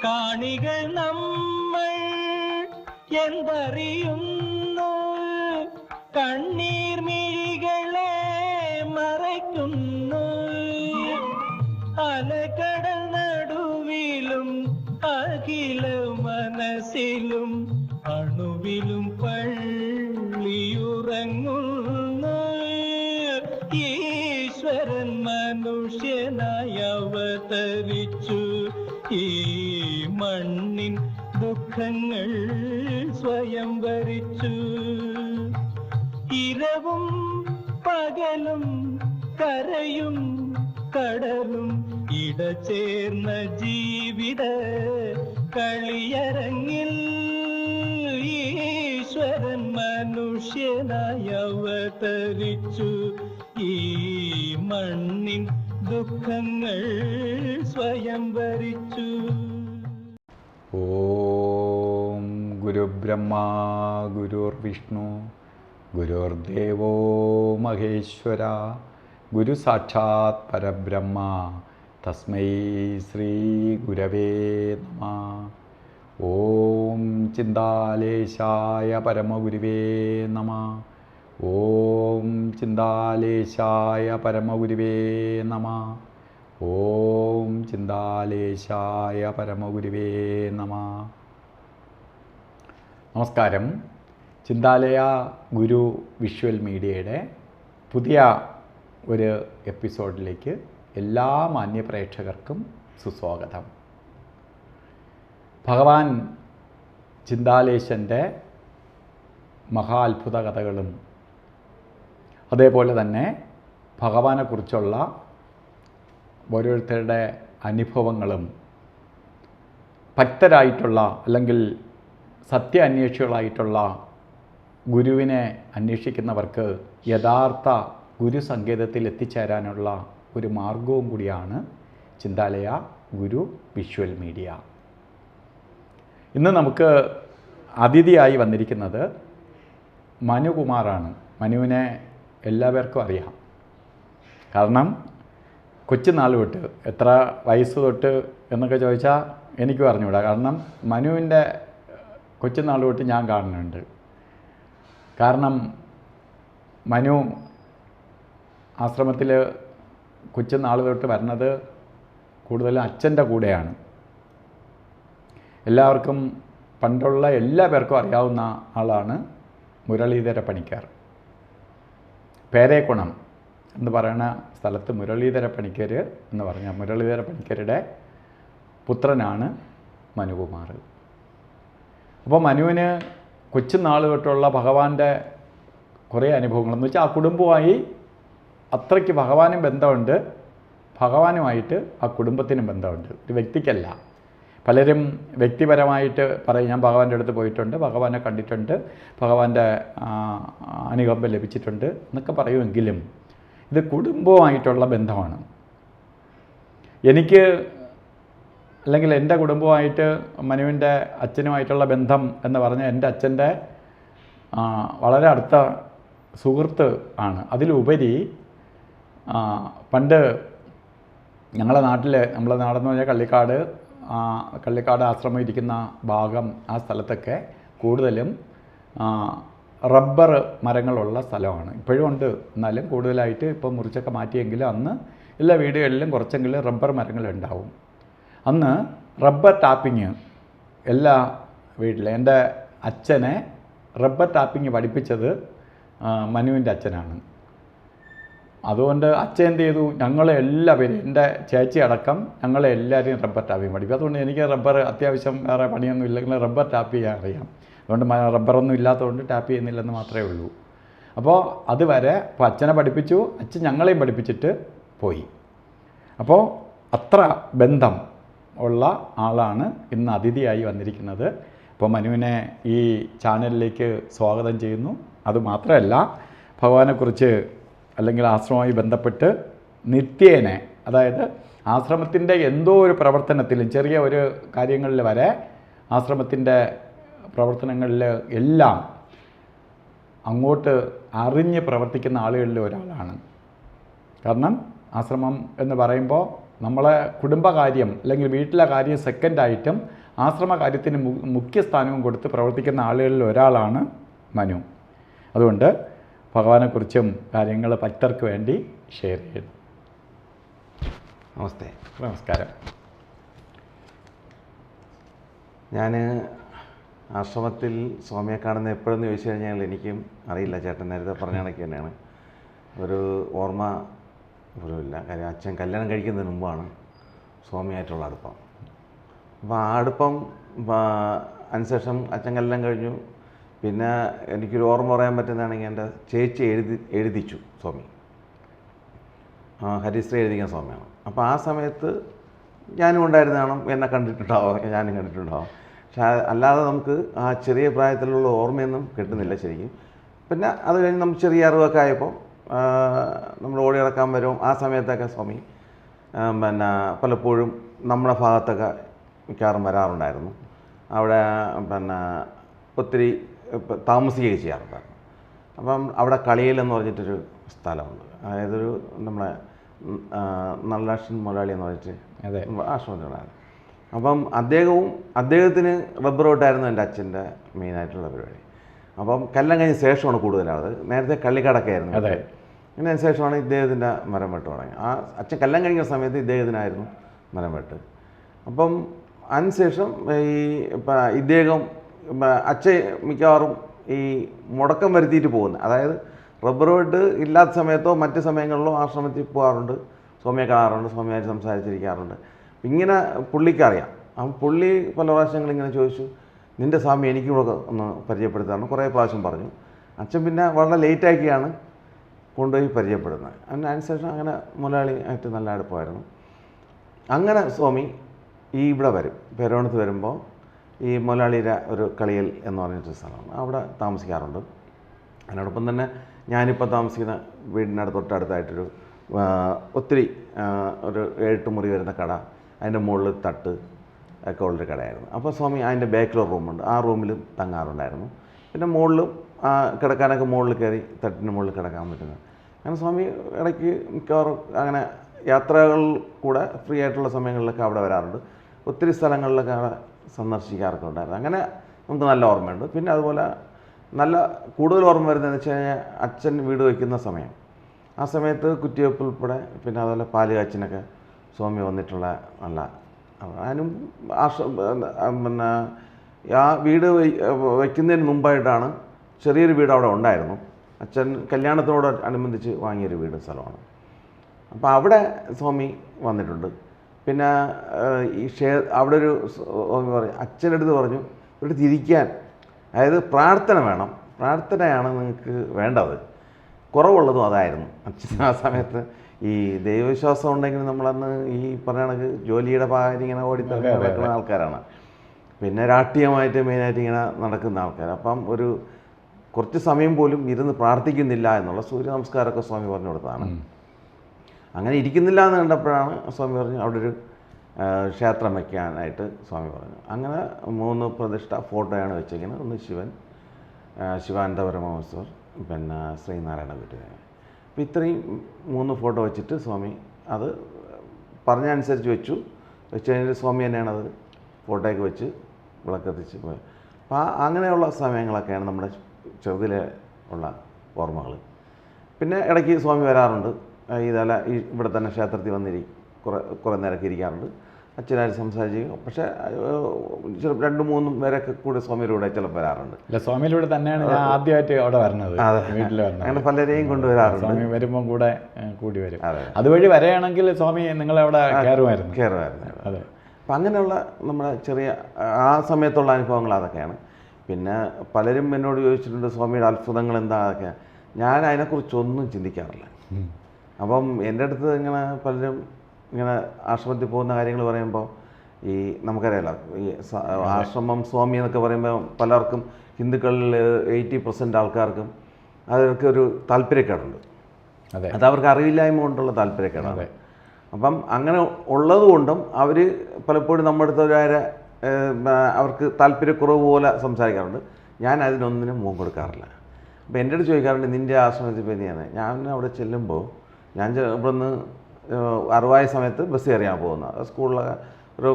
കാണികൾ നമ്മൾ എന്തറിയുന്നു, കണ്ണീർ മിഴികളെ മറയ്ക്കുന്നു. അലകടൽ നടുവിലും അഖില മനസ്സിലും അണുവിലും പള്ളിയുറങ്ങുന്നു. ഈശ്വരൻ മനുഷ്യനായി അവതരിച്ചു, ഈ മണ്ണിൻ ദുഃഖങ്ങൾ സ്വയം വരിച്ചു. ഇരവും പകലും കരയും കടലും ഇടചേർന്ന ജീവിത കളിയരങ്ങിൽ ഈശ്വരൻ മനുഷ്യനായി അവതരിച്ചു, ഈ മണ്ണിൻ ദുഃഖങ്ങൾ സ്വയം വരിച്ചു. ഓം ഗുരുബ്രഹ്മ ഗുരുർവിഷ്ണു ഗുരുർദേവോ മഹേശ്വര ഗുരു സാക്ഷാത് പരബ്രഹ്മ തസ്മൈ ശ്രീ ഗുരവേ നമഃ. ഓം ചിന്താലേശായ പരമഗുരുവേ നമഃ. ഓം ചിന്താലേശായ പരമഗുരുവേ നമഃ. ഓം ചിന്താലേശായ പരമഗുരുവേ നമഃ. നമസ്കാരം. ചിന്താലയ ഗുരു വിഷ്വൽ മീഡിയയുടെ പുതിയ ഒരു എപ്പിസോഡിലേക്ക് എല്ലാ മാന്യപ്രേക്ഷകർക്കും സുസ്വാഗതം. ഭഗവാൻ ചിന്താലേശൻ്റെ മഹാ അത്ഭുത കഥകളും അതേപോലെ തന്നെ ഭഗവാനെക്കുറിച്ചുള്ള ഓരോരുത്തരുടെ അനുഭവങ്ങളും ഭക്തരായിട്ടുള്ള അല്ലെങ്കിൽ സത്യ അന്വേഷികളായിട്ടുള്ള ഗുരുവിനെ അന്വേഷിക്കുന്നവർക്ക് യഥാർത്ഥ ഗുരു സങ്കേതത്തിൽ എത്തിച്ചേരാനുള്ള ഒരു മാർഗവും കൂടിയാണ് ചിന്താലയ ഗുരു വിഷ്വൽ മീഡിയ. ഇന്ന് നമുക്ക് അതിഥിയായി വന്നിരിക്കുന്നത് മനുകുമാറാണ്. മനുവിനെ എല്ലാവർക്കും അറിയാം. കാരണം കൊച്ചുനാൾ തൊട്ട്, എത്ര വയസ്സ് തൊട്ട് എന്നൊക്കെ ചോദിച്ചാൽ എനിക്കും അറിഞ്ഞുകൂടാ. കാരണം മനുവിൻ്റെ കൊച്ചുനാൾ തൊട്ട് ഞാൻ കാണുന്നുണ്ട്. കാരണം മനു ആശ്രമത്തിൽ കൊച്ചുനാൾ തൊട്ട് വരുന്നത് കൂടുതലും അച്ഛൻ്റെ കൂടെയാണ്. എല്ലാവർക്കും പണ്ടുള്ള എല്ലാ പേർക്കും അറിയാവുന്ന ആളാണ് മുരളീധര പണിക്കർ. പേരേക്കുണം എന്ന് പറയുന്ന സ്ഥലത്ത് മുരളീധര പണിക്കർ എന്ന് പറഞ്ഞ മുരളീധര പണിക്കരുടെ പുത്രനാണ് മനുകുമാർ. അപ്പോൾ മനുവിന് കൊച്ചുനാൾ തൊട്ടുള്ള ഭഗവാന്റെ കുറേ അനുഭവങ്ങളെന്ന് വെച്ചാൽ ആ കുടുംബവുമായി അത്രയ്ക്ക് ഭഗവാനും ബന്ധമുണ്ട്, ഭഗവാനുമായിട്ട് ആ കുടുംബത്തിനും ബന്ധമുണ്ട്, ഒരു വ്യക്തിക്കല്ല. പലരും വ്യക്തിപരമായിട്ട് പറയും, ഞാൻ ഭഗവാന്റെ അടുത്ത് പോയിട്ടുണ്ട്, ഭഗവാനെ കണ്ടിട്ടുണ്ട്, ഭഗവാന്റെ അനുകമ്പം ലഭിച്ചിട്ടുണ്ട് എന്നൊക്കെ പറയുമെങ്കിലും ഇത് കുടുംബവുമായിട്ടുള്ള ബന്ധമാണ്. എനിക്ക് അല്ലെങ്കിൽ എൻ്റെ കുടുംബമായിട്ട് മനുവിൻ്റെ അച്ഛനുമായിട്ടുള്ള ബന്ധം എന്ന് പറഞ്ഞാൽ എൻ്റെ അച്ഛൻ്റെ വളരെ അടുത്ത സുഹൃത്ത് ആണ്. അതിലുപരി പണ്ട് ഞങ്ങളുടെ നാട്ടിൽ, നമ്മളെ നാടെന്ന് പറഞ്ഞാൽ കള്ളിക്കാട് ആശ്രമം ഇരിക്കുന്ന ഭാഗം, ആ സ്ഥലത്തൊക്കെ കൂടുതലും റബ്ബർ മരങ്ങളുള്ള സ്ഥലമാണ്. ഇപ്പോഴും ഉണ്ട്, എന്നാലും കൂടുതലായിട്ട് ഇപ്പോൾ മുറിച്ചൊക്കെ മാറ്റിയെങ്കിലും അന്ന് എല്ലാ വീടുകളിലും കുറച്ചെങ്കിലും റബ്ബർ മരങ്ങളുണ്ടാവും. അന്ന് റബ്ബർ ടാപ്പിങ് എല്ലാ വീട്ടിലും, എൻ്റെ അച്ഛനെ റബ്ബർ ടാപ്പിങ് പഠിപ്പിച്ചത് മനുവിൻ്റെ അച്ഛനാണ്. അതുകൊണ്ട് അച്ഛൻ എന്ത് ചെയ്തു, ഞങ്ങളെ എല്ലാവരും, എൻ്റെ ചേച്ചി അടക്കം ഞങ്ങളെ എല്ലാവരെയും റബ്ബർ ടാപ്പിങ് പഠിപ്പിക്കും. അതുകൊണ്ട് എനിക്ക് റബ്ബർ അത്യാവശ്യം വേറെ പണിയൊന്നും ഇല്ലെങ്കിൽ റബ്ബർ ടാപ്പ് ചെയ്യാൻ അറിയാം. അതുകൊണ്ട് റബ്ബറൊന്നും ഇല്ലാത്തതുകൊണ്ട് ടാപ്പ് ചെയ്യുന്നില്ലെന്ന് മാത്രമേ ഉള്ളൂ. അപ്പോൾ അതുവരെ ഇപ്പോൾ അച്ഛനെ പഠിപ്പിച്ചു, അച്ഛൻ ഞങ്ങളെയും പഠിപ്പിച്ചിട്ട് പോയി. അപ്പോൾ അത്ര ബന്ധം ഉള്ള ആളാണ് ഇന്ന് അതിഥിയായി വന്നിരിക്കുന്നത്. അപ്പോൾ മനുവിനെ ഈ ചാനലിലേക്ക് സ്വാഗതം ചെയ്യുന്നു. അതുമാത്രമല്ല, ഭഗവാനെക്കുറിച്ച് അല്ലെങ്കിൽ ആശ്രമവുമായി ബന്ധപ്പെട്ട് നിത്യേനെ, അതായത് ആശ്രമത്തിൻ്റെ എന്തോ ഒരു പ്രവർത്തനത്തിലും, ചെറിയ ഒരു കാര്യങ്ങളിൽ വരെ ആശ്രമത്തിൻ്റെ പ്രവർത്തനങ്ങളിൽ എല്ലാം അങ്ങോട്ട് അറിഞ്ഞ് പ്രവർത്തിക്കുന്ന ആളുകളിൽ ഒരാളാണ്. കാരണം ആശ്രമം എന്ന് പറയുമ്പോൾ നമ്മളെ കുടുംബകാര്യം അല്ലെങ്കിൽ വീട്ടിലെ കാര്യം സെക്കൻഡായിട്ടും ആശ്രമ കാര്യത്തിന് മുഖ്യ സ്ഥാനവും കൊടുത്ത് പ്രവർത്തിക്കുന്ന ആളുകളിൽ ഒരാളാണ് മനു. അതുകൊണ്ട് ഭഗവാനെക്കുറിച്ചും കാര്യങ്ങൾ ഭക്തർക്ക് വേണ്ടി ഷെയർ ചെയ്യുന്നു. നമസ്തേ. നമസ്കാരം. ഞാൻ ആശ്രമത്തിൽ സ്വാമിയെ കാണുന്ന എപ്പോഴെന്ന് ചോദിച്ചു കഴിഞ്ഞാൽ എനിക്കും അറിയില്ല. ചേട്ടൻ നേരത്തെ പറഞ്ഞ കണക്ക് തന്നെയാണ്. ഒരു ഓർമ്മ പോലുമില്ല. കാര്യം അച്ഛൻ കല്യാണം കഴിക്കുന്നതിന് മുമ്പാണ് സ്വാമിയായിട്ടുള്ള അടുപ്പം. അപ്പോൾ ആ അടുപ്പം അതിനുശേഷം അച്ഛൻ കല്യാണം കഴിഞ്ഞു. പിന്നെ എനിക്കൊരു ഓർമ്മ പറയാൻ പറ്റുന്നതാണെങ്കിൽ എൻ്റെ ചേച്ചി എഴുതിച്ചു സ്വാമി, ഹരിശ്രീ എഴുതിക്കുന്ന സ്വാമിയാണ്. അപ്പോൾ ആ സമയത്ത് ഞാനും ഉണ്ടായിരുന്നതാണ്. എന്നെ കണ്ടിട്ടുണ്ടാവാം, ഞാനും കണ്ടിട്ടുണ്ടാവാം. പക്ഷെ അല്ലാതെ നമുക്ക് ആ ചെറിയ പ്രായത്തിലുള്ള ഓർമ്മയൊന്നും കിട്ടുന്നില്ല ശരിക്കും. പിന്നെ അത് കഴിഞ്ഞ് നമുക്ക് ചെറിയ അറിവൊക്കെ ആയപ്പോൾ നമ്മൾ ഓടി നടക്കാൻ വരും. ആ സമയത്തൊക്കെ സ്വാമി പിന്നെ പലപ്പോഴും നമ്മുടെ ഭാഗത്തൊക്കെ മിക്കവാറും വരാറുണ്ടായിരുന്നു. അവിടെ പിന്നെ ഒത്തിരി താമസിക്കുകയൊക്കെ ചെയ്യാറുണ്ടായിരുന്നു. അപ്പം അവിടെ കളിയിൽ എന്ന് പറഞ്ഞിട്ടൊരു സ്ഥലമുണ്ട്. അതായത് ഒരു നമ്മളെ നല്ലാഷൻ മുതലാളി എന്ന് പറഞ്ഞിട്ട് ആശ്രമത്തിലുണ്ടായിരുന്നു. അപ്പം അദ്ദേഹത്തിന് റബ്ബർ വെട്ടായിരുന്നു എൻ്റെ അച്ഛൻ്റെ മെയിനായിട്ടുള്ള പരിപാടി. അപ്പം കല്യാണം കഴിഞ്ഞ ശേഷമാണ് കൂടുതലാണത്. നേരത്തെ കള്ളിക്കടക്കായിരുന്നു. അതിന് ശേഷമാണ് ഇദ്ദേഹത്തിൻ്റെ മരം വെട്ട് തുടങ്ങി. ആ അച്ഛൻ കല്യാണം കഴിഞ്ഞ സമയത്ത് ഇദ്ദേഹത്തിനായിരുന്നു മരം വെട്ട്. അപ്പം അതിനുശേഷം ഇദ്ദേഹം അച്ഛൻ മിക്കവാറും ഈ മുടക്കം വരുത്തിയിട്ട് പോകുന്നത്, അതായത് റബ്ബർ വെട്ട് ഇല്ലാത്ത സമയത്തോ മറ്റ് സമയങ്ങളിലോ ആശ്രമത്തിൽ പോകാറുണ്ട്, സ്വാമിയെ കാണാറുണ്ട്, സ്വാമിയായിട്ട് സംസാരിച്ചിരിക്കാറുണ്ട്. ഇങ്ങനെ പുള്ളിക്കറിയാം. അപ്പം പുള്ളി പല പ്രാവശ്യങ്ങളിങ്ങനെ ചോദിച്ചു, നിൻ്റെ സ്വാമി എനിക്കൂടെ ഒന്ന് പരിചയപ്പെടുത്താറുണ്ട്. കുറേ പ്രാവശ്യം പറഞ്ഞു. അച്ഛൻ പിന്നെ വളരെ ലേറ്റാക്കിയാണ് കൊണ്ടുപോയി പരിചയപ്പെടുന്നത്. അതിനുശേഷം അങ്ങനെ മുതലാളി ആയിട്ട് നല്ല അടുപ്പമായിരുന്നു. അങ്ങനെ സ്വാമി ഇവിടെ വരും, പെരോണത്ത് വരുമ്പോൾ ഈ മുതലാളിയുടെ ഒരു കളിയൽ എന്ന് പറഞ്ഞിട്ടൊരു സ്ഥലമാണ്, അവിടെ താമസിക്കാറുണ്ട്. അതിനോടൊപ്പം തന്നെ ഞാനിപ്പോൾ താമസിക്കുന്ന വീടിനടുത്ത് തൊട്ടടുത്തായിട്ടൊരു ഒത്തിരി ഒരു 8 മുറി വരുന്ന കട, അതിൻ്റെ മുകളിൽ തട്ട് ഒക്കെ ഉള്ളൊരു കടയായിരുന്നു. അപ്പോൾ സ്വാമി അതിൻ്റെ ബാക്കിലൊരു റൂമുണ്ട്, ആ റൂമിൽ തങ്ങാറുണ്ടായിരുന്നു. പിന്നെ മുകളിലും കിടക്കാനൊക്കെ മുകളിൽ കയറി തട്ടിൻ്റെ മുകളിൽ കിടക്കാൻ പറ്റുന്നത്. അങ്ങനെ സ്വാമി ഇടയ്ക്ക് മിക്കവാറും അങ്ങനെ യാത്രകൾ കൂടെ ഫ്രീ ആയിട്ടുള്ള സമയങ്ങളിലൊക്കെ അവിടെ വരാറുണ്ട്. ഒത്തിരി സ്ഥലങ്ങളിലൊക്കെ അവിടെ സന്ദർശിക്കാറൊക്കെ ഉണ്ടായിരുന്നു. അങ്ങനെ നമുക്ക് നല്ല ഓർമ്മയുണ്ട്. പിന്നെ അതുപോലെ നല്ല കൂടുതൽ ഓർമ്മ വരുന്നതെന്ന് വെച്ച് കഴിഞ്ഞാൽ അച്ഛൻ വീട് വയ്ക്കുന്ന സമയം, ആ സമയത്ത് കുറ്റിവെപ്പ് ഉൾപ്പെടെ പിന്നെ അതുപോലെ പാല് കാച്ചിനൊക്കെ സ്വാമി വന്നിട്ടുള്ള നല്ല അതിനും പിന്നെ ആ വീട് വയ്ക്കുന്നതിന് മുമ്പായിട്ടാണ് ചെറിയൊരു വീട് അവിടെ ഉണ്ടായിരുന്നു. അച്ഛൻ കല്യാണത്തോട് അനുബന്ധിച്ച് വാങ്ങിയൊരു വീട് സ്ഥലമാണ്. അപ്പോൾ അവിടെ സ്വാമി വന്നിട്ടുണ്ട്. പിന്നെ ഈ അവിടെ ഒരു പറയും അച്ഛനടുത്ത് പറഞ്ഞു, ഇവിടെ തിരിക്കാൻ, അതായത് പ്രാർത്ഥന വേണം, പ്രാർത്ഥനയാണ് നിങ്ങൾക്ക് വേണ്ടത്. കുറവുള്ളതും അതായിരുന്നു അച്ഛൻ ആ സമയത്ത്. ഈ ദൈവവിശ്വാസം ഉണ്ടെങ്കിൽ നമ്മളന്ന് ഈ പറഞ്ഞ കണക്ക് ജോലിയുടെ ഭാഗം ഇങ്ങനെ ഓടിത്തറക്കാൻ പറ്റുന്ന ആൾക്കാരാണ്. പിന്നെ രാഷ്ട്രീയമായിട്ട് മെയിനായിട്ട് ഇങ്ങനെ നടക്കുന്ന ആൾക്കാർ. അപ്പം ഒരു കുറച്ച് സമയം പോലും ഇരുന്ന് പ്രാർത്ഥിക്കുന്നില്ല എന്നുള്ള സൂര്യ നമസ്കാരമൊക്കെ സ്വാമി പറഞ്ഞു കൊടുത്തതാണ്. അങ്ങനെ ഇരിക്കുന്നില്ല എന്ന് കണ്ടപ്പോഴാണ് സ്വാമി പറഞ്ഞു അവിടെ ഒരു ക്ഷേത്രം വയ്ക്കാനായിട്ട് സ്വാമി പറഞ്ഞു. അങ്ങനെ 3 പ്രതിഷ്ഠ ഫോട്ടോയാണ് വെച്ചിരിക്കുന്നത്. ഒന്ന് ശിവൻ, ശിവാനന്ദപരമഹംസർ, പിന്നെ ശ്രീനാരായണ ഗുരു. അപ്പോൾ ഇത്രയും 3 ഫോട്ടോ വെച്ചിട്ട് സ്വാമി അത് പറഞ്ഞ അനുസരിച്ച് വെച്ചു കഴിഞ്ഞിട്ട് സ്വാമി തന്നെയാണത് ഫോട്ടോയൊക്കെ വെച്ച് വിളക്കത്തിച്ച് പോയി. അപ്പോൾ അങ്ങനെയുള്ള സമയങ്ങളൊക്കെയാണ് നമ്മുടെ ചെറുതിലെ ഉള്ള ഓർമ്മകൾ. പിന്നെ ഇടയ്ക്ക് സ്വാമി വരാറുണ്ട്. ഇതല്ല ഇവിടെ തന്നെ ക്ഷേത്രത്തിൽ കുറേ നേരമൊക്കെ ഇരിക്കാറുണ്ട്, അച്ഛനായിട്ട് സംസാരിച്ച്. പക്ഷേ 2-3 പേരൊക്കെ കൂടെ സ്വാമിയുടെ കൂടെ ചിലപ്പോൾ വരാറുണ്ട്. സ്വാമിയിലൂടെ തന്നെയാണ് ഞാൻ ആദ്യമായിട്ട് അവിടെ വരുന്നത്, വീട്ടിൽ വരുന്നത്. അങ്ങനെ പലരെയും കൊണ്ടുവരാറുണ്ട്. സ്വാമി വരുമ്പോൾ കൂടെ കൂടി വരും. അതുവഴി വരെയാണെങ്കിൽ സ്വാമി നിങ്ങളവിടെ കയറുമായിരുന്നു. അതെ. അപ്പം അങ്ങനെയുള്ള നമ്മുടെ ചെറിയ ആ സമയത്തുള്ള അനുഭവങ്ങൾ അതൊക്കെയാണ്. പിന്നെ പലരും എന്നോട് ചോദിച്ചിട്ടുണ്ട് സ്വാമിയുടെ അത്ഭുതങ്ങൾ എന്താ, അതൊക്കെ. ഞാൻ അതിനെക്കുറിച്ചൊന്നും ചിന്തിക്കാറില്ല. അപ്പം എൻ്റെ അടുത്ത് ഇങ്ങനെ പലരും ഇങ്ങനെ ആശ്രമത്തിൽ പോകുന്ന കാര്യങ്ങൾ പറയുമ്പോൾ ഈ നമുക്കറിയാലോ ഈ ആശ്രമം സ്വാമി എന്നൊക്കെ പറയുമ്പോൾ പലർക്കും ഹിന്ദുക്കളിൽ 80% ആൾക്കാർക്കും അതൊക്കെ താല്പര്യക്കേടുണ്ട്. അത് അവർക്ക് അറിവില്ലായ്മ കൊണ്ടുള്ള താല്പര്യക്കേടാണ്. അപ്പം അങ്ങനെ ഉള്ളതുകൊണ്ടും അവർ പലപ്പോഴും നമ്മുടെ അടുത്തവരെ അവർക്ക് താല്പര്യക്കുറവ് പോലെ സംസാരിക്കാറുണ്ട്. ഞാൻ അതിനൊന്നിനും മുഖം കൊടുക്കാറില്ല. അപ്പോൾ എൻ്റെ അടുത്ത് ചോദിക്കാറുണ്ട് നിൻ്റെ ആശ്രമത്തിൽ പറ്റിയാണ്. ഞാൻ അവിടെ ചെല്ലുമ്പോൾ ഞാൻ ഇവിടെ നിന്ന് അറിവായ സമയത്ത് ബസ് കയറിയാണ് പോകുന്നത്. സ്കൂളിലൊക്കെ ഒരു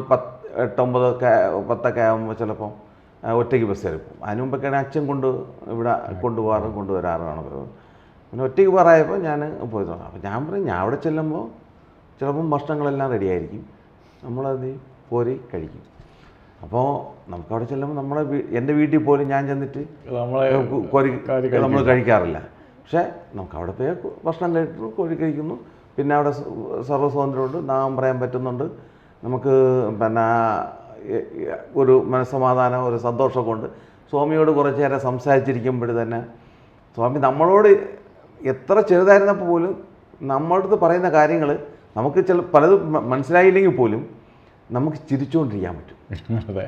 8-9 ആകുമ്പോൾ ചിലപ്പം ഒറ്റയ്ക്ക് ബസ് കയറി പോകും. അതിന് മുമ്പൊക്കെയാണ് അച്ഛൻ ഇവിടെ കൊണ്ടുപോകാറും കൊണ്ടുവരാറുമാണ് പതിവ്. പിന്നെ ഒറ്റയ്ക്ക് പറയായപ്പോൾ ഞാൻ പോയി. അപ്പോൾ ഞാൻ പറയും, ഞാൻ അവിടെ ചെല്ലുമ്പോൾ ചിലപ്പം ഭക്ഷണങ്ങളെല്ലാം റെഡിയായിരിക്കും, നമ്മളത് കോരി കഴിക്കും. അപ്പോൾ നമുക്കവിടെ ചെല്ലുമ്പോൾ എൻ്റെ വീട്ടിൽ പോലും ഞാൻ ചെന്നിട്ട് നമ്മൾ കഴിക്കാറില്ല. പക്ഷേ നമുക്കവിടെ പോയി ഭക്ഷണം കഴിക്കുന്നു, കോരി കഴിക്കുന്നു. പിന്നെ അവിടെ സർവ്വസ്വാതന്ത്ര്യമുണ്ട്, നാം പറയാൻ പറ്റുന്നുണ്ട്. നമുക്ക് പിന്നെ ഒരു മനസ്സമാധാനം, ഒരു സന്തോഷമൊക്കെ ഉണ്ട്. സ്വാമിയോട് കുറച്ച് നേരം സംസാരിച്ചിരിക്കുമ്പോൾ തന്നെ സ്വാമി നമ്മളോട് എത്ര ചെറുതായിരുന്നപ്പോൾ പോലും നമ്മളടുത്ത് പറയുന്ന കാര്യങ്ങൾ നമുക്ക് പലതും മനസ്സിലായില്ലെങ്കിൽ പോലും നമുക്ക് ചിരിച്ചുകൊണ്ടിരിക്കാൻ പറ്റും. അതെ,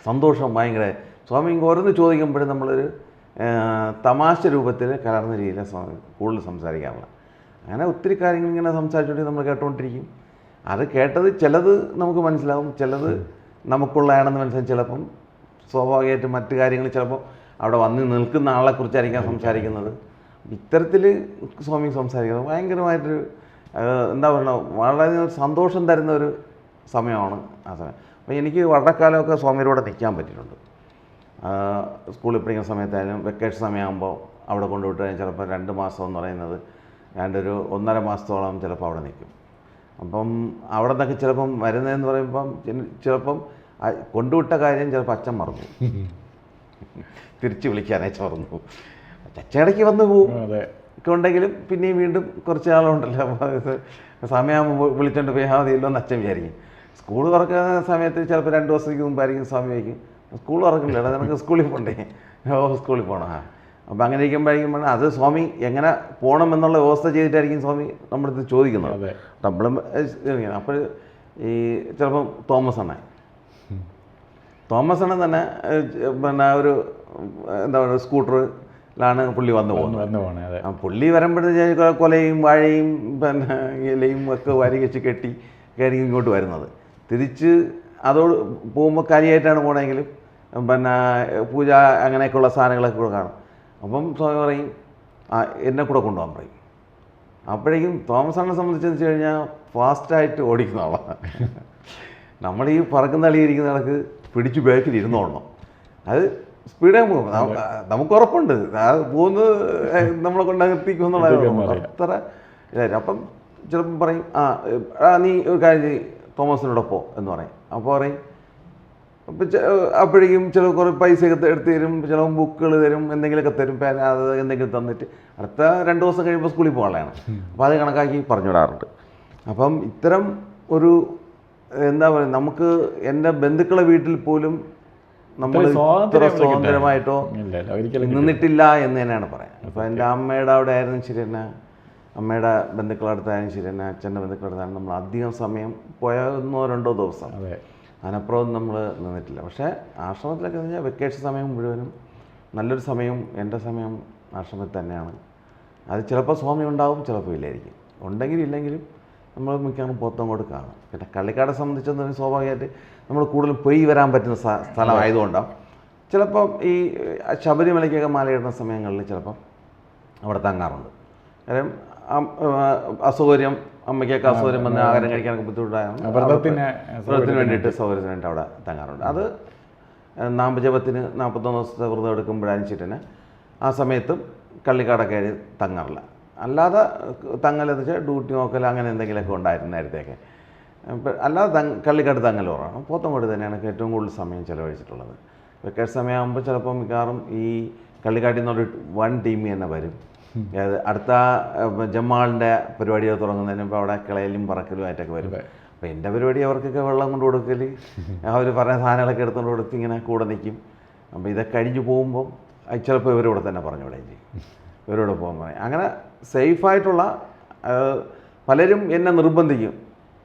സന്തോഷം ഭയങ്കര. സ്വാമി ഓരോന്ന് ചോദിക്കുമ്പോഴും നമ്മളൊരു തമാശ രൂപത്തിൽ കലർന്ന രീതിയിൽ കൂടുതൽ സംസാരിക്കാറില്ല. അങ്ങനെ ഒത്തിരി കാര്യങ്ങൾ ഇങ്ങനെ സംസാരിച്ചുകൊണ്ട് നമ്മൾ കേട്ടുകൊണ്ടിരിക്കും. അത് കേട്ടത് ചിലത് നമുക്ക് മനസ്സിലാവും, ചിലത് നമുക്കുള്ളതാണെന്ന് മനസ്സിലാവും. ചിലപ്പം സ്വാഭാവികമായിട്ടും മറ്റു കാര്യങ്ങൾ ചിലപ്പോൾ അവിടെ വന്ന് നിൽക്കുന്ന ആളെക്കുറിച്ചായിരിക്കാം സംസാരിക്കുന്നത്. ഇത്തരത്തിൽ സ്വാമി സംസാരിക്കുന്നത് ഭയങ്കരമായിട്ടൊരു എന്താ പറയുക, വളരെ സന്തോഷം തരുന്ന ഒരു സമയമാണ് ആ സമയം. അപ്പോൾ എനിക്ക് വളരെക്കാലമൊക്കെ സ്വാമിയോടെ നിൽക്കാൻ പറ്റിയിട്ടുണ്ട്. സ്കൂളിൽ പഠിക്കുന്ന സമയത്തായാലും വെക്കേഷൻ സമയമാകുമ്പോൾ അവിടെ കൊണ്ടുവിട്ട് ചിലപ്പോൾ 2 മാസം എന്ന് പറയുന്നത് ഒരു 1.5 മാസത്തോളം ചിലപ്പോൾ അവിടെ നിൽക്കും. അപ്പം അവിടെ നിന്നൊക്കെ ചിലപ്പം വരുന്നതെന്ന് പറയുമ്പം ചിലപ്പം കൊണ്ടുവിട്ട കാര്യം ചിലപ്പോൾ അച്ഛൻ മറന്നു, തിരിച്ച് വിളിക്കാനായി മറന്നു. അച്ഛടയ്ക്ക് വന്ന് പോകും ഒക്കെ ഉണ്ടെങ്കിലും പിന്നെയും വീണ്ടും കുറച്ച് നാളുണ്ടല്ലോ, സമയമാകുമ്പോൾ വിളിച്ചോണ്ട് പോയി മതിയല്ലോ എന്ന് അച്ഛൻ വിചാരിക്കും. സ്കൂൾ തുറക്കുന്ന സമയത്ത് ചിലപ്പോൾ 2 ദിവസത്തേക്ക് മുമ്പായിരിക്കും സ്വാമി വയ്ക്കും, സ്കൂൾ തുറക്കില്ല, നിനക്ക് സ്കൂളിൽ പോകണ്ടേ, സ്കൂളിൽ പോകണം. അപ്പോൾ അങ്ങനെ ഇരിക്കുമ്പോഴേക്കും അത് സ്വാമി എങ്ങനെ പോകണം എന്നുള്ള വ്യവസ്ഥ ചെയ്തിട്ടായിരിക്കും സ്വാമി നമ്മളടുത്ത് ചോദിക്കുന്നത്. നമ്മളും അപ്പോൾ ഈ ചിലപ്പം തോമസ് അണ്ണൻ തന്നെ പിന്നെ ഒരു എന്താ പറയുക സ്കൂട്ടറിലാണ് പുള്ളി വന്നു പോകുന്നത്. പുള്ളി വരുമ്പോഴത്തേക്ക് കൊലയും വാഴയും പിന്നെ ഇലയും ഒക്കെ വാരി വെച്ച് കയറി ഇങ്ങോട്ട് വരുന്നത്. തിരിച്ച് അതോട് പോകുമ്പോൾ കരിയായിട്ടാണ് പോകണമെങ്കിലും പിന്നെ പൂജ അങ്ങനെയൊക്കെയുള്ള സാധനങ്ങളൊക്കെ കൂടെ കാണും. അപ്പം സ്വാമി പറയും എന്നെ കൂടെ കൊണ്ടുപോകാൻ പറയും. അപ്പോഴേക്കും തോമസ് അണ്ണനെ സംബന്ധിച്ചെന്ന് വെച്ച് കഴിഞ്ഞാൽ ഫാസ്റ്റായിട്ട് ഓടിക്കുന്ന ആളാണ്. നമ്മൾ ഈ പറക്കുന്ന അളിയിരിക്കുന്ന ആൾക്ക് പിടിച്ച് ബാക്കിൽ ഇരുന്നോളണം. അത് സ്പീഡായി പോകും, നമുക്ക് ഉറപ്പുണ്ട് അത് പോകുന്നത് നമ്മളെ കൊണ്ടകത്തിക്കും എന്നുള്ള അത്ര ഇതായിരുന്നു. അപ്പം ചിലപ്പം പറയും നീ ഒരു കാര്യം തോമസിനോടൊപ്പം എന്ന് പറയും. അപ്പോൾ പറയും അപ്പം അപ്പോഴേക്കും ചില കുറേ പൈസയൊക്കെ എടുത്ത് തരും, ചിലപ്പോൾ ബുക്കുകൾ തരും, എന്തെങ്കിലുമൊക്കെ തരും, അത് എന്തെങ്കിലും തന്നിട്ട് അടുത്ത 2 ദിവസം കഴിയുമ്പോൾ സ്കൂളിൽ പോകാനുള്ളതാണ്. അപ്പോൾ അത് കണക്കാക്കി പറഞ്ഞു വിടാറുണ്ട്. അപ്പം ഇത്തരം ഒരു എന്താ പറയുക, നമുക്ക് എൻ്റെ ബന്ധുക്കളെ വീട്ടിൽ പോലും നമ്മൾ ഇത്ര സ്വാതന്ത്ര്യമായിട്ടോ നിന്നിട്ടില്ല എന്ന് തന്നെയാണ് പറയാം. ഇപ്പോൾ എൻ്റെ അമ്മയുടെ അവിടെ ആയിരുന്നു ശരി തന്നെ, അമ്മയുടെ ബന്ധുക്കളടുത്തായാലും ശരി തന്നെ, അച്ഛൻ്റെ ബന്ധുക്കളടുത്തായാലും നമ്മൾ അധികം സമയം പോയ 1-2 ദിവസം, അതിനപ്പുറം നമ്മൾ നിന്നിട്ടില്ല. പക്ഷേ ആശ്രമത്തിലൊക്കെ കഴിഞ്ഞാൽ വെക്കേഷൻ സമയം മുഴുവനും നല്ലൊരു സമയം എൻ്റെ സമയം ആശ്രമത്തിൽ തന്നെയാണ്. അത് ചിലപ്പോൾ സ്വാമി ഉണ്ടാവും, ചിലപ്പോൾ ഇല്ലായിരിക്കും. ഉണ്ടെങ്കിലും ഇല്ലെങ്കിലും നമ്മൾ മിക്കവാറും പുറത്തങ്ങോട്ട് കാണും. പിന്നെ കള്ളിക്കാടെ സംബന്ധിച്ചെന്ന് സ്വാഭാവികമായിട്ട് നമ്മൾ കൂടുതലും പോയി വരാൻ പറ്റുന്ന സ്ഥലമായതുകൊണ്ടാണ് ചിലപ്പം ഈ ശബരിമലയ്ക്കൊക്കെ മാലയിടുന്ന സമയങ്ങളിൽ ചിലപ്പം അവിടെ തങ്ങാറുണ്ട്. കാര്യം അസൗകര്യം, അമ്മയ്ക്കൊക്കെ അസൗകര്യം വന്ന് ആഹാരം കഴിക്കാനൊക്കെ ബുദ്ധിമുട്ടായാണ്, വ്രതത്തിന് വേണ്ടിയിട്ട് സൗകര്യത്തിന് വേണ്ടി അവിടെ തങ്ങാറുണ്ട്. അത് നാമജപത്തിന് 41 ദിവസത്തെ വ്രതം എടുക്കുമ്പോഴനുസരിച്ച് ആ സമയത്തും കള്ളിക്കാടൊക്കെ തങ്ങാറില്ല. അല്ലാതെ തങ്ങലെന്ന് വെച്ചാൽ ഡ്യൂട്ടി നോക്കൽ അങ്ങനെ എന്തെങ്കിലുമൊക്കെ ഉണ്ടായിരുന്നു നേരത്തെയൊക്കെ. അല്ലാതെ കള്ളിക്കാട് തങ്ങൽ കുറവാണ്. പോത്തങ്കോട് തന്നെയാണ് ഏറ്റവും കൂടുതൽ സമയം ചിലവഴിച്ചിട്ടുള്ളത്. വെക്കേഷൻ സമയമാകുമ്പോൾ ചിലപ്പോൾ മിക്കവാറും ഈ കള്ളിക്കാട്ടിൽ നിന്നൊരു 1 ടീം തന്നെ വരും. അടുത്ത ജമ്മാളിൻ്റെ പരിപാടികൾ തുടങ്ങുന്നതിന് ഇപ്പോൾ അവിടെ കിളയിലും പറക്കലുമായിട്ടൊക്കെ വരും. അപ്പോൾ എൻ്റെ പരിപാടി അവർക്കൊക്കെ വെള്ളം കൊണ്ട് കൊടുക്കൽ, അവർ പറഞ്ഞ സാധനങ്ങളൊക്കെ എടുത്തുകൊണ്ട് കൊടുത്ത് ഇങ്ങനെ കൂടെ നിൽക്കും. അപ്പോൾ ഇതൊക്കെ കഴിഞ്ഞ് പോകുമ്പം ചിലപ്പോൾ ഇവരോട് തന്നെ പറഞ്ഞു വിടുകയും ചെയ്യും, ഇവരോട് പോകാൻ പറയും. അങ്ങനെ സേഫായിട്ടുള്ള പലരും എന്നെ നിർബന്ധിക്കും,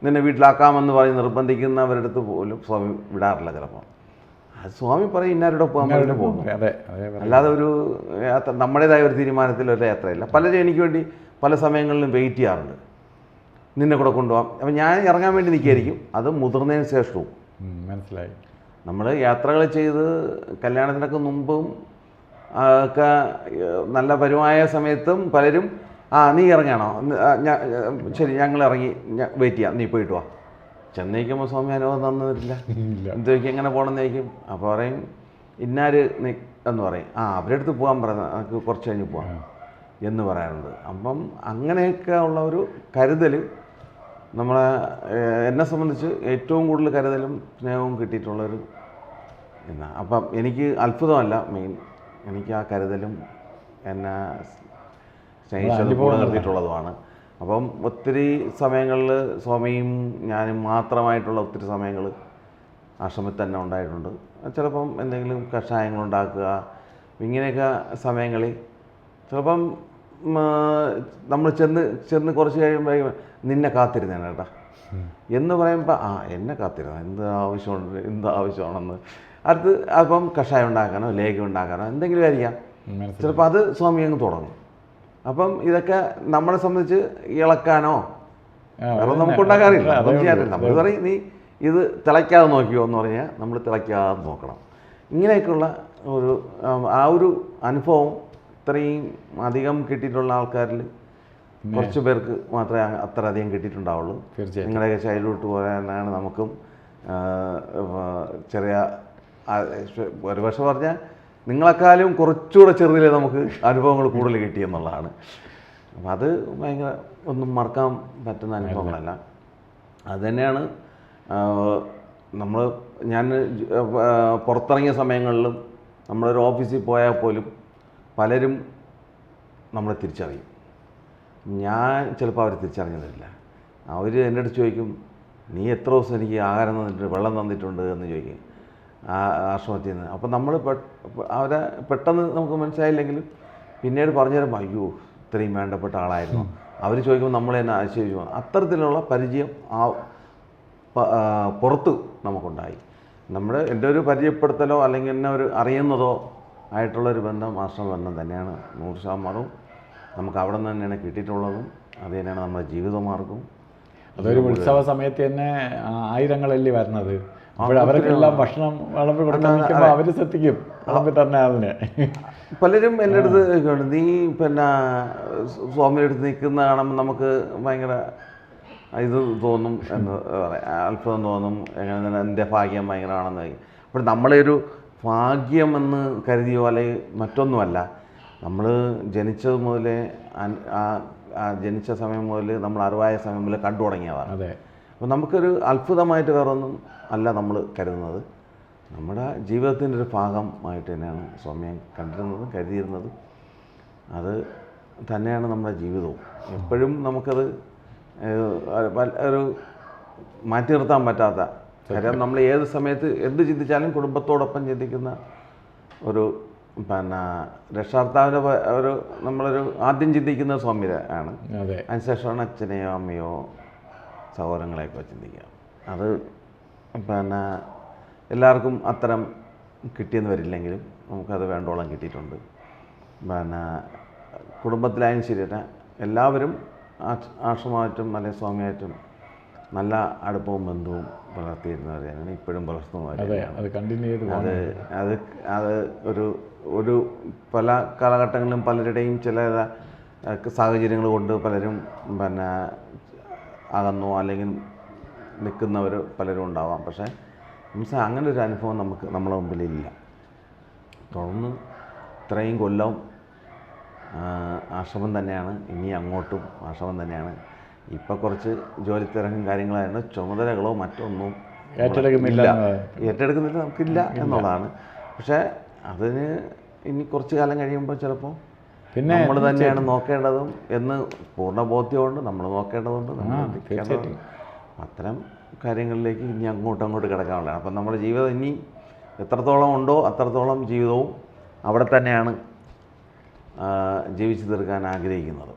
നിന്നെ വീട്ടിലാക്കാമെന്ന് പറഞ്ഞ് നിർബന്ധിക്കുന്നവരുടെ അടുത്ത് പോലും സ്വാമി വിടാറില്ല. ചിലപ്പോൾ അത് സ്വാമി പറയും ഇന്നാരുടെ പോകാൻ പറഞ്ഞു പോകും. അല്ലാതെ ഒരു യാത്ര നമ്മുടേതായ ഒരു തീരുമാനത്തിൽ ഒരു യാത്രയില്ല. പലരും എനിക്ക് വേണ്ടി പല സമയങ്ങളിലും വെയിറ്റ് ചെയ്യാറുണ്ട്, നിന്നെ കൂടെ കൊണ്ടുപോകാം. അപ്പം ഞാൻ ഇറങ്ങാൻ വേണ്ടി നിൽക്കുകയായിരിക്കും. അത് മുതിർന്നതിന് ശേഷവും മനസ്സിലായി. നമ്മൾ യാത്രകൾ ചെയ്ത് കല്യാണത്തിനൊക്കെ മുമ്പും ഒക്കെ നല്ല പരുമായ സമയത്തും പലരും നീ ഇറങ്ങാണോ, ശരി ഞങ്ങൾ ഇറങ്ങി വെയിറ്റ് ചെയ്യാം, നീ പോയിട്ട് വാ. ചെന്നൈക്കുമ്പോൾ സ്വാമി അനുഭവം തന്നിട്ടില്ല. എന്തൊക്കെ എങ്ങനെ പോകണമെന്ന് ചോദിക്കും. അപ്പോൾ പറയും ഇന്നാര് നീ എന്ന് പറയും. അവരുടെ അടുത്ത് പോകാൻ പറയുന്നത് നമുക്ക് കുറച്ച് കഴിഞ്ഞ് പോകാം എന്ന് പറയാറുണ്ട്. അപ്പം അങ്ങനെയൊക്കെ ഉള്ള ഒരു കരുതൽ നമ്മളെ എന്നെ സംബന്ധിച്ച് ഏറ്റവും കൂടുതൽ കരുതലും സ്നേഹവും കിട്ടിയിട്ടുള്ളൊരു എന്നാ. അപ്പം എനിക്ക് അത്ഭുതമല്ല, മെയിൻ എനിക്ക് ആ കരുതലും എന്നെ സ്നേഹിച്ചത് കൂടെ നിർത്തിയിട്ടുള്ളതുമാണ്. അപ്പം ഒത്തിരി സമയങ്ങളിൽ സ്വാമിയും ഞാനും മാത്രമായിട്ടുള്ള ഒത്തിരി സമയങ്ങൾ ആശ്രമത്തിൽ തന്നെ ഉണ്ടായിട്ടുണ്ട്. ചിലപ്പം എന്തെങ്കിലും കഷായങ്ങളുണ്ടാക്കുക, ഇങ്ങനെയൊക്കെ സമയങ്ങളിൽ ചിലപ്പം നമ്മൾ ചെന്ന് കുറച്ച് കഴിയുമ്പോൾ നിന്നെ കാത്തിരുന്നേനെ കേട്ടോ എന്ന് പറയുമ്പോൾ എന്നെ കാത്തിരുന്ന എന്ത് ആവശ്യമാണെന്ന് അടുത്ത് അപ്പം കഷായം ഉണ്ടാക്കാനോ ലേഖ്യം ഉണ്ടാക്കാനോ എന്തെങ്കിലും ആയിരിക്കാം. ചിലപ്പോൾ അത് സ്വാമി അങ്ങ് തുടങ്ങും. അപ്പം ഇതൊക്കെ നമ്മളെ സംബന്ധിച്ച് ഇളക്കാനോ വേറെ നമുക്കുണ്ടാക്കാറില്ല, അതൊന്നും ചെയ്യാറില്ല. നമ്മൾ പറയും നീ ഇത് തിളയ്ക്കാതെ നോക്കിയോ എന്ന് പറഞ്ഞാൽ നമ്മൾ തിളയ്ക്കാതെ നോക്കണം. ഇങ്ങനെയൊക്കെയുള്ള ഒരു അനുഭവം ഇത്രയും അധികം കിട്ടിയിട്ടുള്ള ആൾക്കാരിൽ കുറച്ച് പേർക്ക് മാത്രമേ അത്രയധികം കിട്ടിയിട്ടുണ്ടാവുള്ളൂ. നിങ്ങളുടെയൊക്കെ ചൈൽഡ്ഹുഡ് പോലെ തന്നെയാണ് നമുക്കും ചെറിയ ഒരു പക്ഷെ പറഞ്ഞാൽ നിങ്ങളെക്കാളും കുറച്ചുകൂടെ ചെറുതിലേ നമുക്ക് അനുഭവങ്ങൾ കൂടുതൽ കിട്ടിയെന്നുള്ളതാണ്. അപ്പം അത് ഭയങ്കര ഒന്നും മറക്കാൻ പറ്റുന്ന അനുഭവങ്ങളല്ല. അതുതന്നെയാണ് ഞാൻ പുറത്തിറങ്ങിയ സമയങ്ങളിലും നമ്മളൊരു ഓഫീസിൽ പോയാൽ പോലും പലരും നമ്മളെ തിരിച്ചറിയും. ഞാൻ ചിലപ്പോൾ അവർ തിരിച്ചറിഞ്ഞു തരില്ല. അവർ എൻ്റെ അടുത്ത് ചോദിക്കും നീ എത്ര ദിവസം എനിക്ക് ആഹാരം തന്നിട്ടുണ്ട്, വെള്ളം തന്നിട്ടുണ്ട് എന്ന് ചോദിക്കും ആശ്രമത്തിൽ നിന്ന്. അപ്പം നമ്മൾ അവരെ പെട്ടെന്ന് നമുക്ക് മനസ്സിലായില്ലെങ്കിലും പിന്നീട് പറഞ്ഞു തരുമ്പോൾ അയ്യോ ഇത്രയും വേണ്ടപ്പെട്ട ആളായിരുന്നു. അവർ ചോദിക്കുമ്പോൾ നമ്മൾ തന്നെ ആശ്ചര്യച്ചു. അത്തരത്തിലുള്ള പരിചയം പുറത്ത് നമുക്കുണ്ടായി. എൻ്റെ ഒരു പരിചയപ്പെടുത്തലോ അല്ലെങ്കിൽ എന്നെ ഒരു അറിയുന്നതോ ആയിട്ടുള്ളൊരു ബന്ധം ആശ്രമ ബന്ധം തന്നെയാണ് 100% നമുക്ക് അവിടെ നിന്ന് തന്നെയാണ് കിട്ടിയിട്ടുള്ളതും. അത് തന്നെയാണ് നമ്മുടെ ജീവിതമാർഗവും. അതൊരു ഉത്സവ സമയത്ത് തന്നെ ആയിരങ്ങളല്ലേ വരുന്നത്. അപ്പോൾ അവർക്കെല്ലാം ഭക്ഷണം വിളമ്പി കൊടുക്കാൻ നിൽക്കുമ്പോൾ അവർ ശ്രദ്ധിക്കും വിളമ്പി തന്നെ ആളിനെ. പലരും എൻ്റെ അടുത്ത് നീ പിന്നെ സ്വാമിയുടെ അടുത്ത് നിൽക്കുന്ന കാണുമ്പോൾ നമുക്ക് ഭയങ്കര ഇത് തോന്നും എന്ന് പറയാം, അത്ഭുതം തോന്നും. എങ്ങനെ തന്നെ എൻ്റെ ഭാഗ്യം ഭയങ്കരമാണെന്ന് പറയും. അപ്പോൾ നമ്മളെ ഒരു ഭാഗ്യമെന്ന് കരുതിയോ അല്ലെങ്കിൽ മറ്റൊന്നുമല്ല. നമ്മൾ ജനിച്ചത് മുതലേ ജനിച്ച സമയം മുതൽ നമ്മൾ അറിവായ സമയം മുതൽ കണ്ടു തുടങ്ങിയതാണ്. അതെ. അപ്പോൾ നമുക്കൊരു അത്ഭുതമായിട്ട് വേറൊന്നും അല്ല നമ്മൾ കരുതുന്നത്. നമ്മുടെ ജീവിതത്തിൻ്റെ ഒരു ഭാഗമായിട്ട് തന്നെയാണ് സ്വാമിയെ കണ്ടിരുന്നതും കരുതിയിരുന്നതും. അത് തന്നെയാണ് നമ്മുടെ ജീവിതവും. എപ്പോഴും നമുക്കത് ഒരു മാറ്റി നിർത്താൻ പറ്റാത്ത കാര്യം. നമ്മൾ ഏത് സമയത്ത് എന്ത് ചിന്തിച്ചാലും കുടുംബത്തോടൊപ്പം ചിന്തിക്കുന്ന ഒരു പിന്നെ രക്ഷാകർത്താവിൻ്റെ നമ്മളൊരു ആദ്യം ചിന്തിക്കുന്ന സ്വാമിയെ ആണ്. അതിനുശേഷമാണ് അച്ഛനെയോ അമ്മയോ സഹോദരങ്ങളെയൊക്കെ ചിന്തിക്കുക. അത് പിന്നെ എല്ലാവർക്കും അത്തരം കിട്ടിയെന്ന് വരില്ലെങ്കിലും നമുക്കത് വേണ്ടോളം കിട്ടിയിട്ടുണ്ട്. പിന്നെ കുടുംബത്തിലായാലും ശരിയല്ല, എല്ലാവരും ആശ്രമമായിട്ടും അല്ലെങ്കിൽ സ്വാമിയായിട്ടും നല്ല അടുപ്പവും ബന്ധവും പുലർത്തിയിരുന്നവരെയാണ് ഇപ്പോഴും പുലർത്തുന്നവർ. അത് ഒരു പല കാലഘട്ടങ്ങളിലും പലരുടെയും ചില സാഹചര്യങ്ങൾ കൊണ്ട് പലരും പിന്നെ അകന്നോ അല്ലെങ്കിൽ നിൽക്കുന്നവർ പലരും ഉണ്ടാവാം. പക്ഷേ അങ്ങനെ ഒരു അനുഭവം നമ്മളെ മുമ്പിലില്ല. തുടർന്ന് ഇത്രയും കൊല്ലം ആശ്രമം തന്നെയാണ്, ഇനി അങ്ങോട്ടും ആശ്രമം തന്നെയാണ്. ഇപ്പോൾ കുറച്ച് ജോലി തിരക്കും കാര്യങ്ങളായിരുന്നു, ചുമതലകളോ മറ്റൊന്നും ഏറ്റെടുക്കുന്നില്ല, നമുക്കില്ല എന്നുള്ളതാണ്. പക്ഷേ അതിന് ഇനി കുറച്ച് കാലം കഴിയുമ്പോൾ ചിലപ്പോൾ പിന്നെ നമ്മൾ തന്നെയാണ് നോക്കേണ്ടതും എന്ന് പൂർണ്ണ ബോധ്യമുണ്ട്. നമ്മൾ നോക്കേണ്ടതുണ്ട്, നമ്മൾ അത്തരം കാര്യങ്ങളിലേക്ക് ഇനി അങ്ങോട്ട് കിടക്കാനുള്ളതാണ്. അപ്പം നമ്മുടെ ജീവിതം ഇനി എത്രത്തോളം ഉണ്ടോ അത്രത്തോളം ജീവിതവും അവിടെ തന്നെയാണ് ജീവിച്ചു തീർക്കാൻ ആഗ്രഹിക്കുന്നത്.